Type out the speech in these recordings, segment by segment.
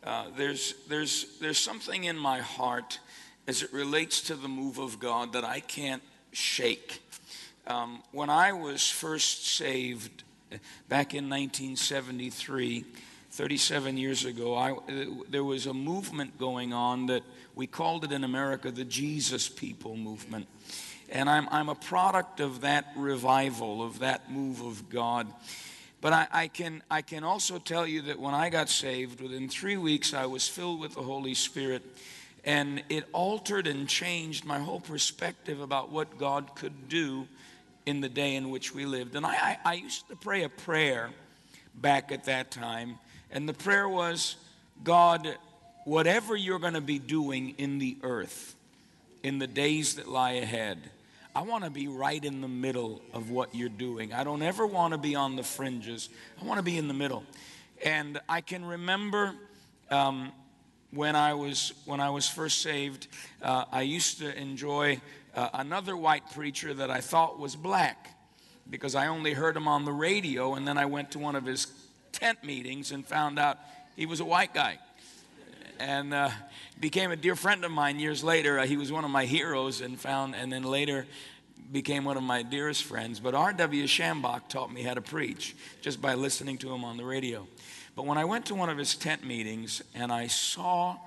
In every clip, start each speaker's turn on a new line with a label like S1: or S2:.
S1: There's something in my heart as it relates to the move of God that I can't shake. When I was first saved back in 1973, 37 years ago, there was a movement going on that we called it in America the Jesus People movement. And I'm a product of that revival, of that move of God. But I can also tell you that when I got saved, within 3 weeks I was filled with the Holy Spirit, and it altered and changed my whole perspective about what God could do in the day in which we lived. And I used to pray a prayer back at that time, and the prayer was, God, whatever you're going to be doing in the earth in the days that lie ahead, I want to be right in the middle of what you're doing. I don't ever want to be on the fringes. I want to be in the middle. And I can remember when I was first saved, I used to enjoy another white preacher that I thought was black, because I only heard him on the radio, and then I went to one of his tent meetings and found out he was a white guy. And became a dear friend of mine years later. He was one of my heroes, and then later became one of my dearest friends. But R.W. Shambach taught me how to preach just by listening to him on the radio. But when I went to one of his tent meetings and I saw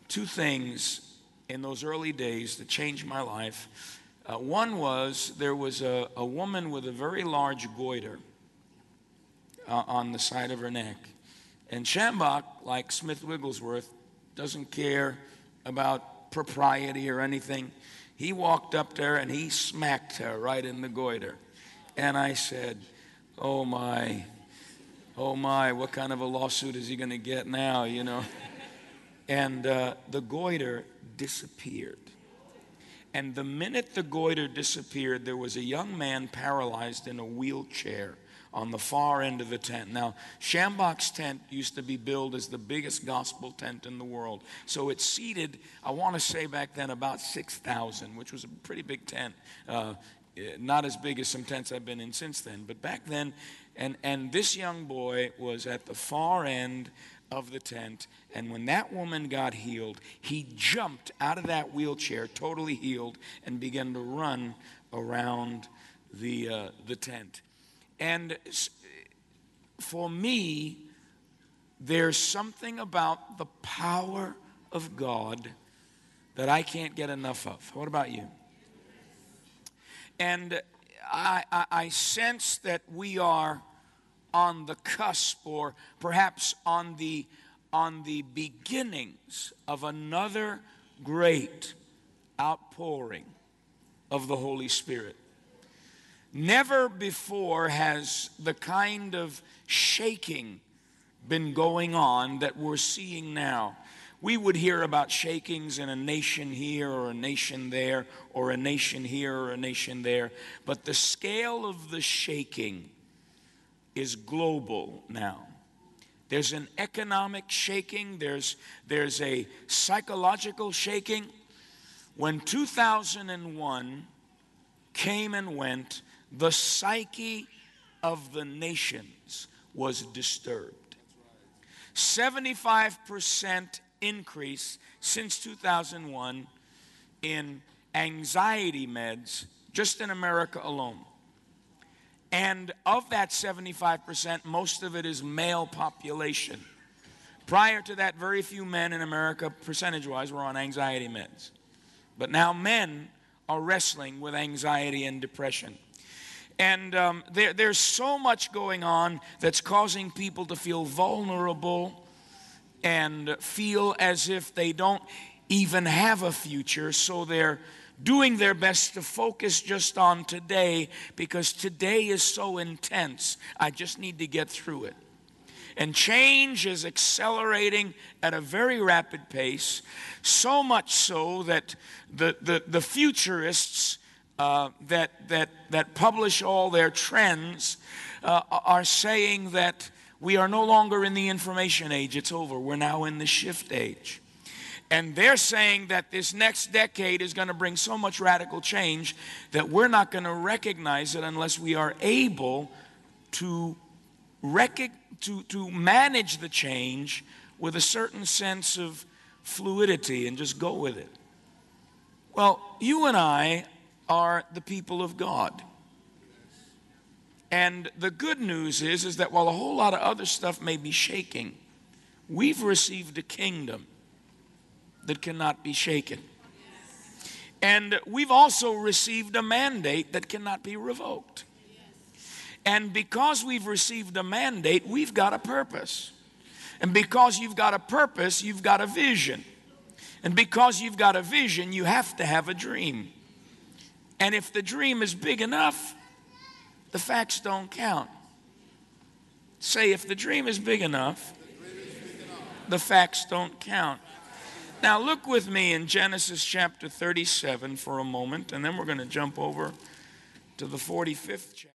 S1: two things in those early days that changed my life. One was, there was a woman with a very large goiter on the side of her neck. And Shambach, like Smith Wigglesworth, doesn't care about propriety or anything. He walked up there and he smacked her right in the goiter. And I said, oh my, what kind of a lawsuit is he going to get now, you know? And the goiter disappeared. And the minute the goiter disappeared, there was a young man paralyzed in a wheelchair on the far end of the tent. Now, Shambach's tent used to be billed as the biggest gospel tent in the world. So it seated, I want to say back then, about 6,000, which was a pretty big tent. Not as big as some tents I've been in since then. But back then, and this young boy was at the far end of the tent. And when that woman got healed, he jumped out of that wheelchair, totally healed, and began to run around the tent. And for me, there's something about the power of God that I can't get enough of. What about you? And I sense that we are on the cusp, or perhaps on the beginnings of another great outpouring of the Holy Spirit. Never before has the kind of shaking been going on that we're seeing now. We would hear about shakings in a nation here or a nation there, or a nation here or a nation there. But the scale of the shaking is global now. There's an economic shaking. There's a psychological shaking. When 2001 came and went, the psyche of the nations was disturbed. 75% increase since 2001 in anxiety meds, just in America alone. And of that 75%, most of it is male population. Prior to that, very few men in America, percentage-wise, were on anxiety meds. But now men are wrestling with anxiety and depression. And there's so much going on that's causing people to feel vulnerable and feel as if they don't even have a future. So they're doing their best to focus just on today, because today is so intense. I just need to get through it. And change is accelerating at a very rapid pace, so much so that the futurists that publish all their trends are saying that we are no longer in the information age. It's over. We're now in the shift age. And they're saying that this next decade is going to bring so much radical change that we're not going to recognize it unless we are able to manage the change with a certain sense of fluidity and just go with it. Well, you and I are the people of God. And the good news is that while a whole lot of other stuff may be shaking, we've received a kingdom that cannot be shaken. And we've also received a mandate that cannot be revoked. And because we've received a mandate, we've got a purpose. And because you've got a purpose, you've got a vision. And because you've got a vision, you have to have a dream. And if the dream is big enough, the facts don't count. Say, if the dream is big enough, the facts don't count. Now look with me in Genesis chapter 37 for a moment, and then we're going to jump over to the 45th chapter.